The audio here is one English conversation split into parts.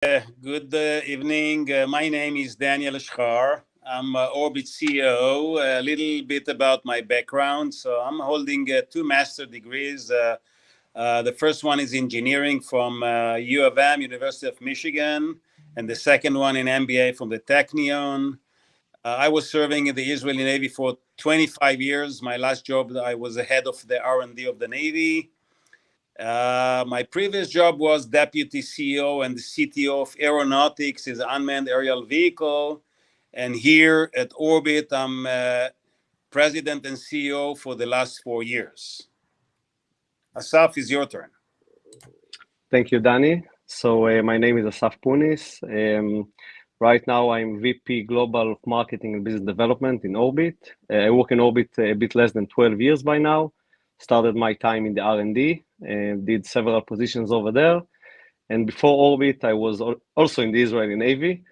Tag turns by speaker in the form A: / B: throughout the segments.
A: Good evening. My name is Dany Eshchar. I'm Orbit CEO. A little bit about my background. So I'm holding two master degrees. The first one is engineering from U of M, University of Michigan, and the second one in MBA from the Technion. I was serving in the Israeli Navy for 25 years. My last job, I was the head of the R&D of the Navy. My previous job was deputy CEO and the CTO of aeronautics, is unmanned aerial vehicle. And here at Orbit, I'm president and CEO for the last 4 years. Asaf, is your turn.
B: Thank you, Dany. So my name is Asaf Punis. Right now, I'm VP Global Marketing and Business Development in Orbit. I work in Orbit a bit less than 12 years by now. Started my time in the R&D and did several positions over there. And before Orbit, I was also in the Israeli Navy,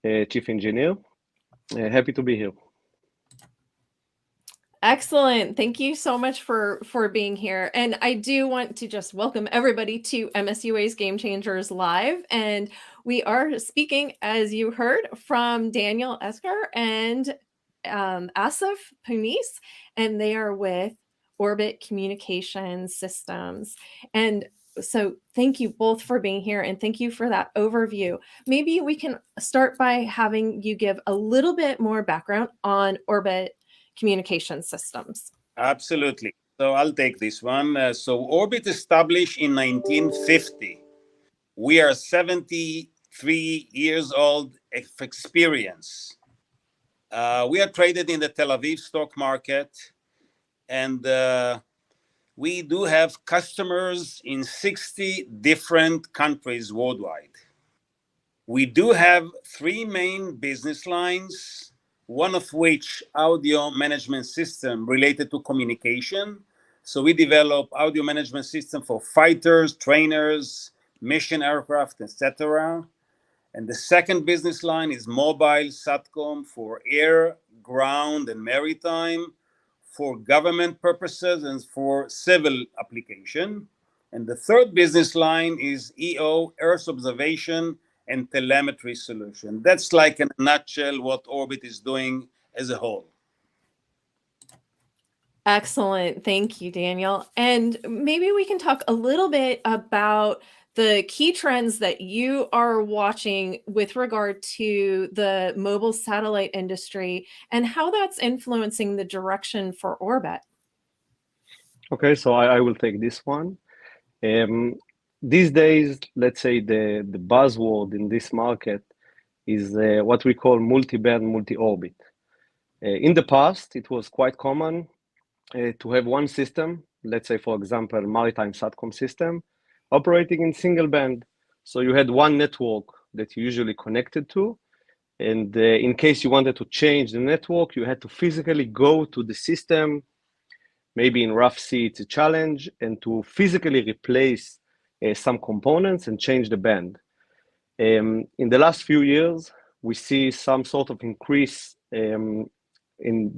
B: chief engineer. Happy to be here.
C: Excellent. Thank you so much for being here. And I do want to just welcome everybody to MSUA's Game Changers Live. And we are speaking, as you heard, from Dany Eshchar and Asaf Punis, and they are with Orbit Communication Systems. And so thank you both for being here, and thank you for that overview. Maybe we can start by having you give a little bit more background on Orbit Communication Systems.
A: Absolutely. So I'll take this one. So Orbit established in 1950. We are 73 years old of experience. We are traded in the Tel Aviv stock market, and we do have customers in 60 different countries worldwide. We do have three main business lines, one of which audio management system related to communication. So we develop audio management system for fighters, trainers, mission aircraft, etc. And the second business line is mobile SATCOM for air, ground, and maritime, for government purposes and for civil application. And the third business line is EO, Earth Observation and Telemetry Solution. That's like in a nutshell what Orbit is doing as a whole.
C: Excellent. Thank you, Dany. And maybe we can talk a little bit about the key trends that you are watching with regard to the mobile satellite industry and how that's influencing the direction for Orbit.
B: Okay, so I will take this one. These days, let's say the buzzword in this market is what we call multi-band, multi-orbit. In the past, it was quite common to have one system, let's say, for example, maritime SATCOM system, operating in single band. So you had one network that you usually connected to. And in case you wanted to change the network, you had to physically go to the system. Maybe in rough sea, it's a challenge, and to physically replace some components and change the band. In the last few years, we see some sort of increase in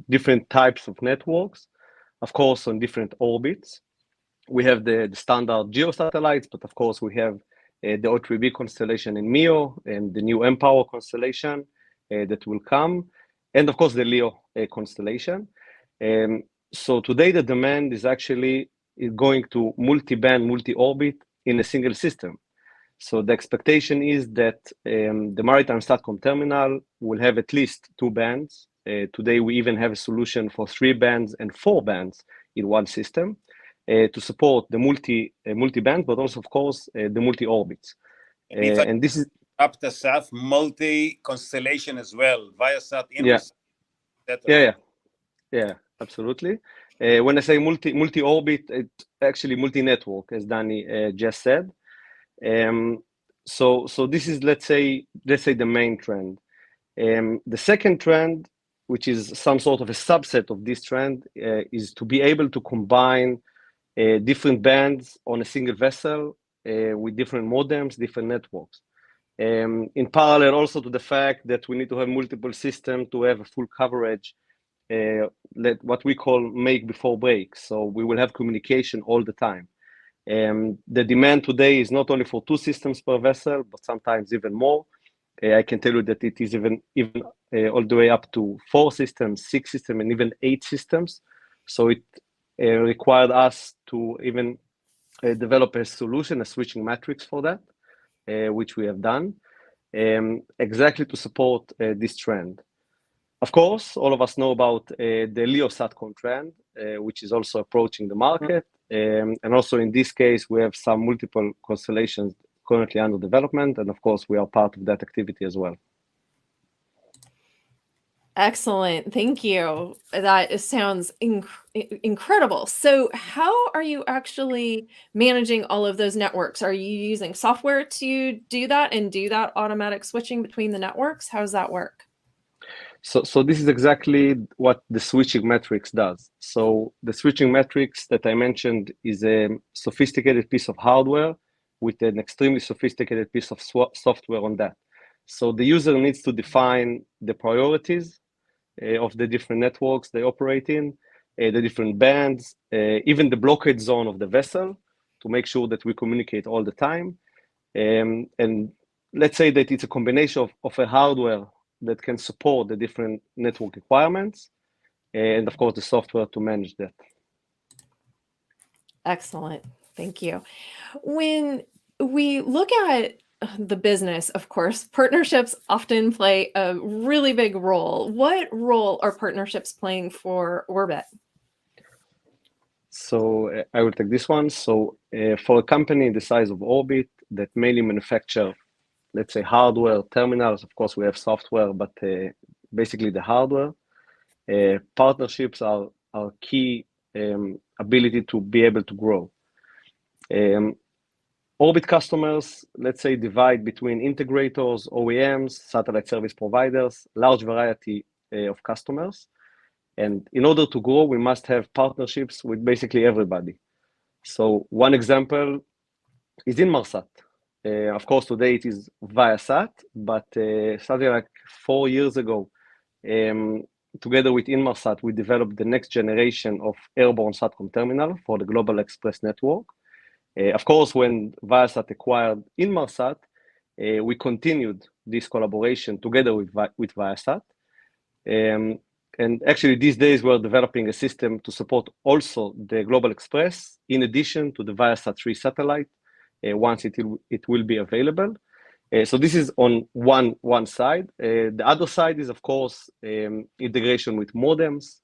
B: different types of networks, of course, on different orbits. We have the standard GEO satellites, but of course, we have the O3b constellation in MEO and the new mPOWER constellation that will come, and of course, the LEO constellation. So today, the demand is actually going to multi-band, multi-orbit in a single system. So the expectation is that the maritime SATCOM terminal will have at least 2 bands. Today, we even have a solution for 3 bands and 4 bands in one system to support the multi-band, but also, of course, the multi-orbits.
A: And this is up to Asaf, multi-constellation as well, Viasat,
B: Inmarsat, yeah, absolutely. When I say multi-orbit, it's actually multi-network, as Dany just said. So this is, let's say the main trend. The second trend, which is some sort of a subset of this trend, is to be able to combine different bands on a single vessel with different modems, different networks. In parallel also to the fact that we need to have multiple systems to have a full coverage, what we call make before break. So we will have communication all the time. The demand today is not only for 2 systems per vessel, but sometimes even more. I can tell you that it is even all the way up to 4 systems, 6 systems, and even 8 systems. So it required us to even develop a solution, a switching matrix for that, which we have done, exactly to support this trend. Of course, all of us know about the LEO SATCOM trend, which is also approaching the market. And also in this case, we have some multiple constellations currently under development. And of course, we are part of that activity as well.
C: Excellent. Thank you. That sounds incredible. So how are you actually managing all of those networks? Are you using software to do that and do that automatic switching between the networks? How does that work?
B: So this is exactly what the switching matrix does. So the switching matrix that I mentioned is a sophisticated piece of hardware with an extremely sophisticated piece of software on that. So the user needs to define the priorities of the different networks they operate in, the different bands, even the blockade zone of the vessel to make sure that we communicate all the time. And let's say that it's a combination of a hardware that can support the different network requirements, and of course the software to manage that.
C: Excellent. Thank you. When we look at the business, of course, partnerships often play a really big role. What role are partnerships playing for Orbit?
B: So I will take this one. So for a company the size of Orbit that mainly manufacture, let's say, hardware terminals, of course we have software, but basically the hardware, partnerships are key ability to be able to grow. Orbit customers, let's say, divide between integrators, OEMs, satellite service providers, large variety of customers. And in order to grow, we must have partnerships with basically everybody. So one example is Inmarsat. Of course, today it is Viasat, but something like 4 years ago, together with Inmarsat, we developed the next generation of airborne SATCOM terminal for the Global Express network. Of course, when Viasat acquired Inmarsat, we continued this collaboration together with Viasat. And actually, these days, we're developing a system to support also the Global Express, in addition to the Viasat 3 satellite, once it will be available. So this is on one side. The other side is, of course, integration with modems,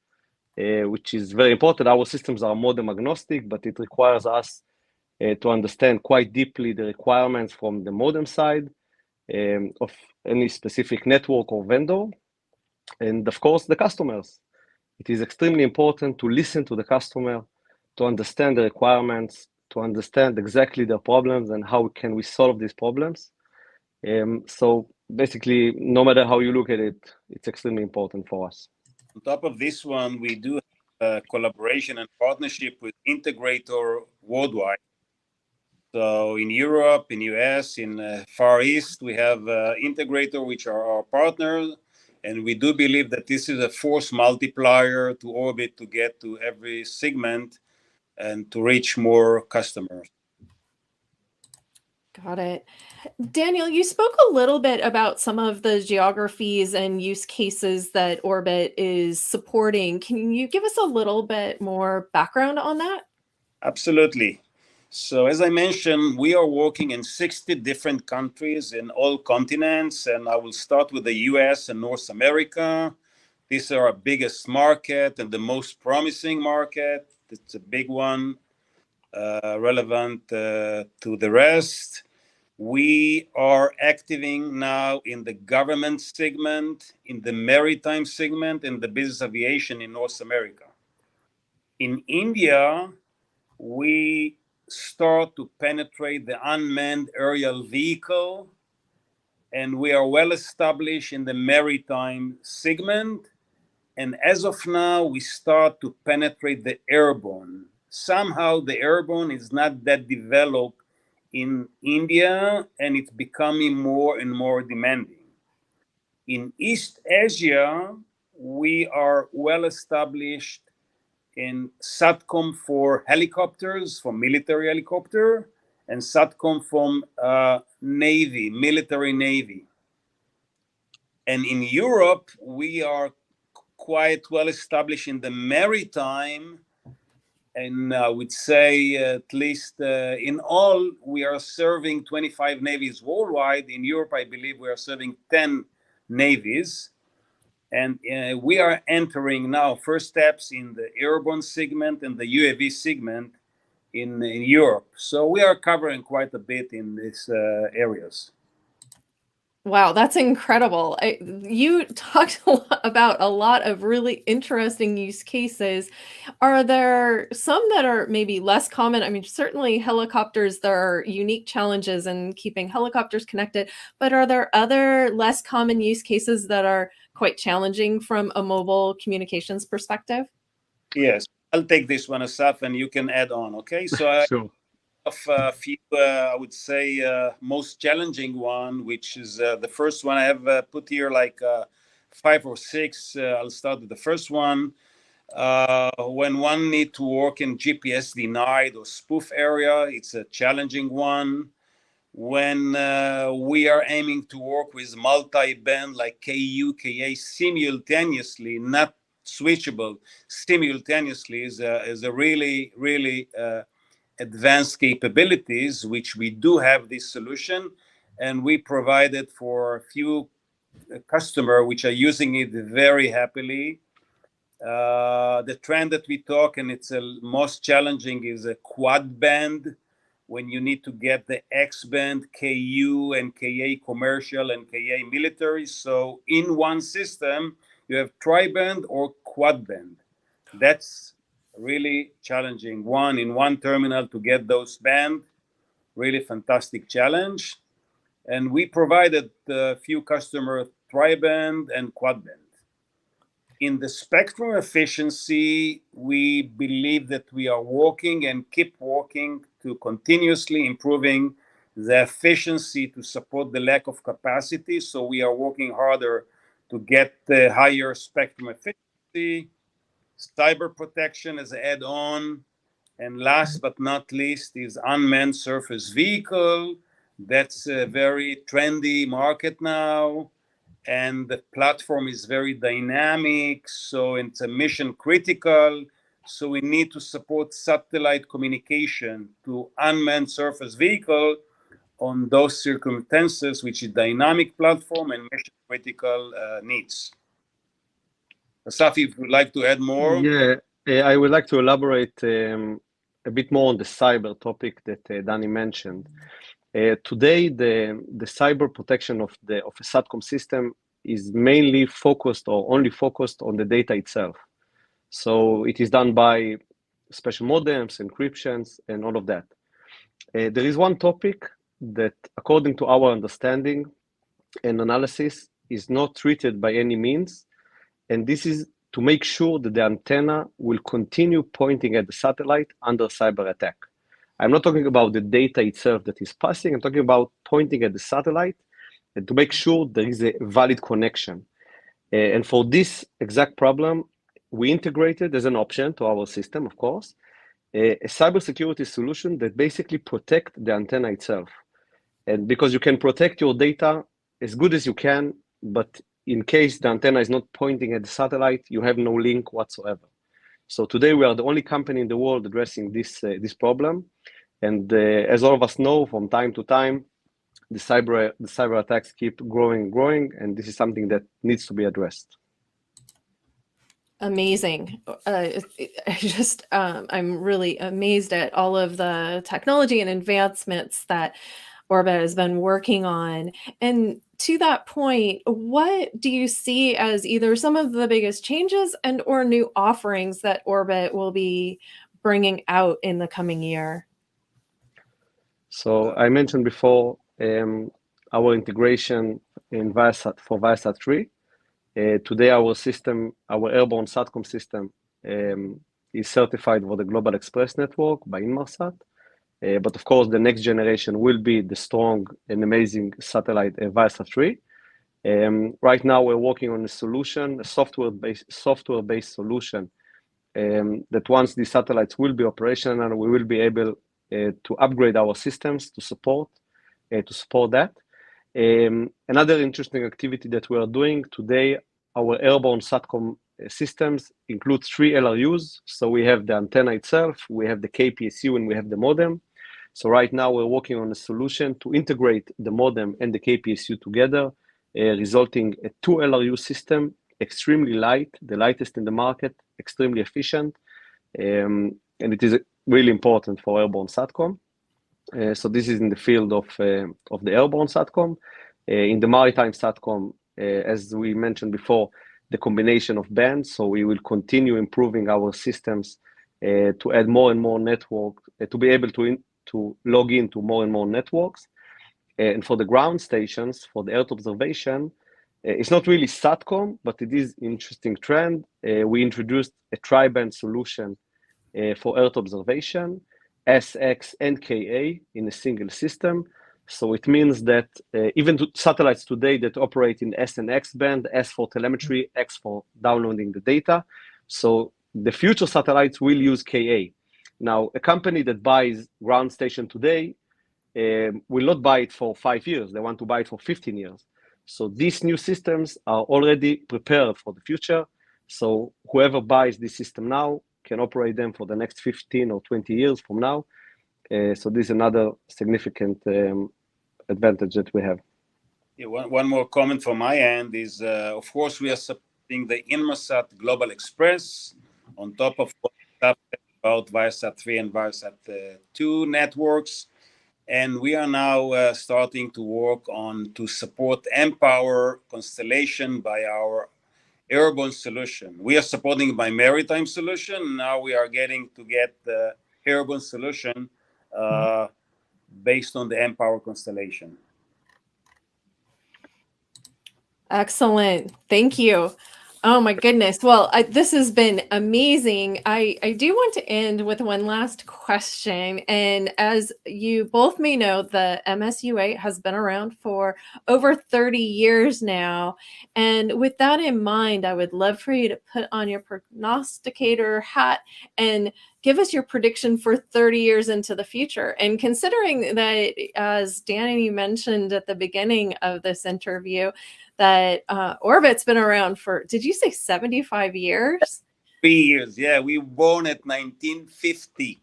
B: which is very important. Our systems are modem agnostic, but it requires us to understand quite deeply the requirements from the modem side of any specific network or vendor. And of course, the customers. It is extremely important to listen to the customer, to understand the requirements, to understand exactly their problems and how can we solve these problems. So basically, no matter how you look at it, it's extremely important for us.
A: On top of this one, we do have collaboration and partnership with integrator worldwide. So in Europe, in US, in Far East, we have integrator, which are our partners. And we do believe that this is a force multiplier to Orbit to get to every segment and to reach more customers.
C: Got it. Daniel, you spoke a little bit about some of the geographies and use cases that Orbit is supporting. Can you give us a little bit more background on that?
A: Absolutely. So as I mentioned, we are working in 60 different countries in all continents, and I will start with the US and North America. These are our biggest market and the most promising market. It's a big one, relevant to the rest. We are acting now in the government segment, in the maritime segment, in the business aviation in North America. In India, we start to penetrate the unmanned aerial vehicle, and we are well established in the maritime segment. And as of now, we start to penetrate the airborne. Somehow the airborne is not that developed in India, and it's becoming more and more demanding. In East Asia, we are well established in SATCOM for helicopters, for military helicopter, and SATCOM from Navy, military Navy. And in Europe, we are quite well established in the maritime. And I would say at least in all, we are serving 25 navies worldwide. In Europe, I believe we are serving 10 navies. And we are entering now first steps in the airborne segment and the UAV segment in Europe. So we are covering quite a bit in these areas.
C: Wow, that's incredible. You talked about a lot of really interesting use cases. Are there some that are maybe less common? I mean, certainly helicopters, there are unique challenges in keeping helicopters connected, but are there other less common use cases that are quite challenging from a mobile communications perspective?
A: Yes, I'll take this one, Asaf, and you can add on. Okay, so
B: Sure.
A: of a few, I would say, most challenging one, which is the first one I have put here, like 5 or 6. I'll start with the first one. When one need to work in GPS denied or spoof area, it's a challenging one. When we are aiming to work with multi-band like KU, KA simultaneously, not switchable, simultaneously is a really, really advanced capabilities, which we do have this solution, and we provide it for a few customer which are using it very happily. The trend that we talk, and it's most challenging, is a quad band, when you need to get the X band, KU and KA commercial and KA military. So in one system, you have tri-band or quad band. That's really challenging. One in one terminal to get those band, really fantastic challenge. And we provided a few customer tri-band and quad band. In the spectrum efficiency, we believe that we are working and keep working to continuously improving the efficiency to support the lack of capacity. So we are working harder to get the higher spectrum efficiency, cyber protection as an add-on, and last but not least is unmanned surface vehicle. That's a very trendy market now, and the platform is very dynamic, so it's a mission critical. So we need to support satellite communication to unmanned surface vehicle on those circumstances, which is dynamic platform and mission critical needs. Asaf, if you'd like to add more.
B: Yeah, I would like to elaborate a bit more on the cyber topic that Dany mentioned. Today, the cyber protection of a SATCOM system is mainly focused or only focused on the data itself. So it is done by special modems, encryptions, and all of that. There is one topic that, according to our understanding and analysis, is not treated by any means, and this is to make sure that the antenna will continue pointing at the satellite under cyber attack. I'm not talking about the data itself that is passing. I'm talking about pointing at the satellite and to make sure there is a valid connection. And for this exact problem, we integrated as an option to our system, of course, a cybersecurity solution that basically protects the antenna itself. And because you can protect your data as good as you can, but in case the antenna is not pointing at the satellite, you have no link whatsoever. So today we are the only company in the world addressing this problem. And as all of us know, from time to time, the cyber attacks keep growing, and this is something that needs to be addressed.
C: Amazing. I'm really amazed at all of the technology and advancements that Orbit has been working on. And to that point, what do you see as either some of the biggest changes and or new offerings that Orbit will be bringing out in the coming year?
B: So I mentioned before our integration in Viasat for Viasat 3. Today, our system, our airborne SATCOM system, is certified for the Global Express network by Inmarsat. But of course, the next generation will be the strong and amazing satellite Viasat 3. Right now, we're working on a solution, a software-based solution that once these satellites will be operational, we will be able to upgrade our systems to support that. Another interesting activity that we are doing today, our airborne SATCOM systems include 3 LRUs. So we have the antenna itself, we have the KPSU, and we have the modem. So right now we're working on a solution to integrate the modem and the KPSU together, resulting a 2 LRU system, extremely light, the lightest in the market, extremely efficient, and it is really important for airborne SATCOM. So this is in the field of the airborne SATCOM. In the maritime SATCOM, as we mentioned before, the combination of bands. So we will continue improving our systems to add more and more network, to be able to log into more and more networks. And for the ground stations, for the Earth observation, it's not really SATCOM, but it is an interesting trend. We introduced a tri-band solution for Earth observation, SX and KA in a single system. So it means that even satellites today that operate in S and X band, S for telemetry, X for downloading the data. So the future satellites will use KA. Now, a company that buys ground station today will not buy it for 5 years. They want to buy it for 15 years. So these new systems are already prepared for the future. So whoever buys this system now can operate them for the next 15 or 20 years from now. So this is another significant advantage that we have.
A: Yeah, one more comment from my end is, of course, we are supporting the Inmarsat Global Express on top of what stuff about Viasat 3 and Viasat 2 networks. And we are now starting to work on to support mPOWER constellation by our airborne solution. We are supporting by maritime solution. Now we are getting to get the airborne solution based on the mPOWER constellation.
C: Excellent. Thank you. Oh my goodness. Well, this has been amazing. I do want to end with one last question. And as you both may know, the MSUA has been around for over 30 years now. And with that in mind, I would love for you to put on your prognosticator hat and give us your prediction for 30 years into the future. And considering that, as Dany mentioned at the beginning of this interview, that Orbit's been around for, did you say 75 years?
A: 3 years, yeah. We were born at 1950.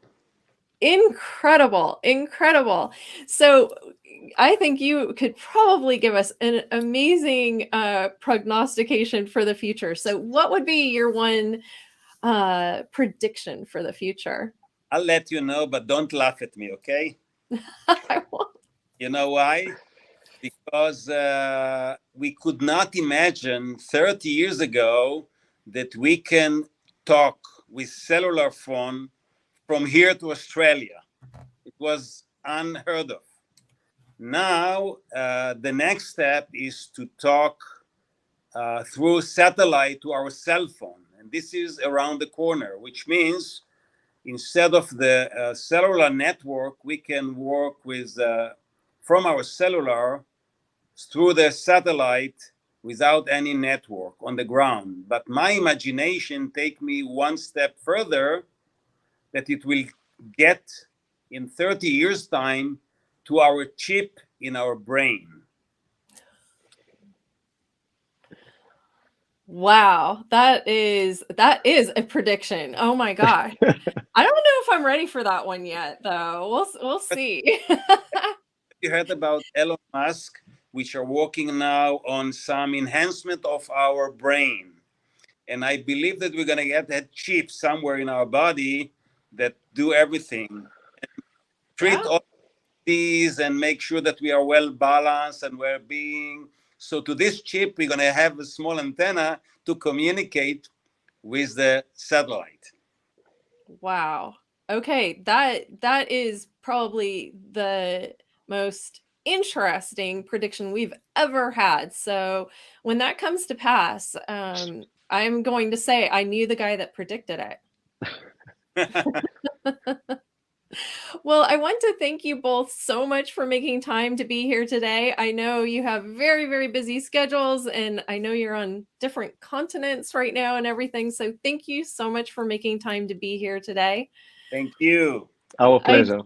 C: Incredible, incredible. So I think you could probably give us an amazing prognostication for the future. So what would be your one prediction for the future?
A: I'll let you know, but don't laugh at me, okay?
C: I won't.
A: You know why? Because we could not imagine 30 years ago that we can talk with cellular phone from here to Australia. It was unheard of. Now, the next step is to talk through satellite to our cell phone. And this is around the corner, which means instead of the cellular network, we can work with from our cellular through the satellite without any network on the ground. But my imagination take me one step further, that it will get in 30 years time to our chip in our brain.
C: Wow, that is a prediction. Oh my gosh. I don't know if I'm ready for that one yet, though. We'll see.
A: You heard about Elon Musk, which are working now on some enhancement of our brain. And I believe that we're going to get that chip somewhere in our body that do everything. And treat all these and make sure that we are well balanced and well-being. So to this chip, we're going to have a small antenna to communicate with the satellite.
C: Wow. Okay, that is probably the most interesting prediction we've ever had. So when that comes to pass, I'm going to say I knew the guy that predicted it. Well, I want to thank you both so much for making time to be here today. I know you have very, very busy schedules, and I know you're on different continents right now and everything. So thank you so much for making time to be here today.
A: Thank you.
B: Our
C: I
B: pleasure.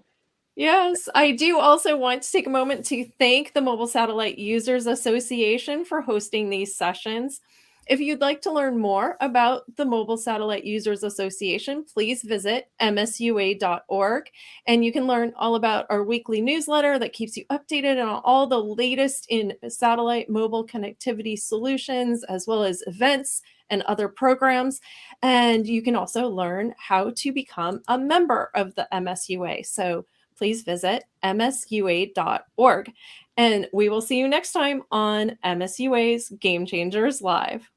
C: Yes, I do also want to take a moment to thank the Mobile Satellite Users Association for hosting these sessions. If you'd like to learn more about the Mobile Satellite Users Association, please visit msua.org, and you can learn all about our weekly newsletter that keeps you updated on all the latest in satellite mobile connectivity solutions, as well as events and other programs. And you can also learn how to become a member of the MSUA. So please visit msua.org. And we will see you next time on MSUA's Game Changers Live.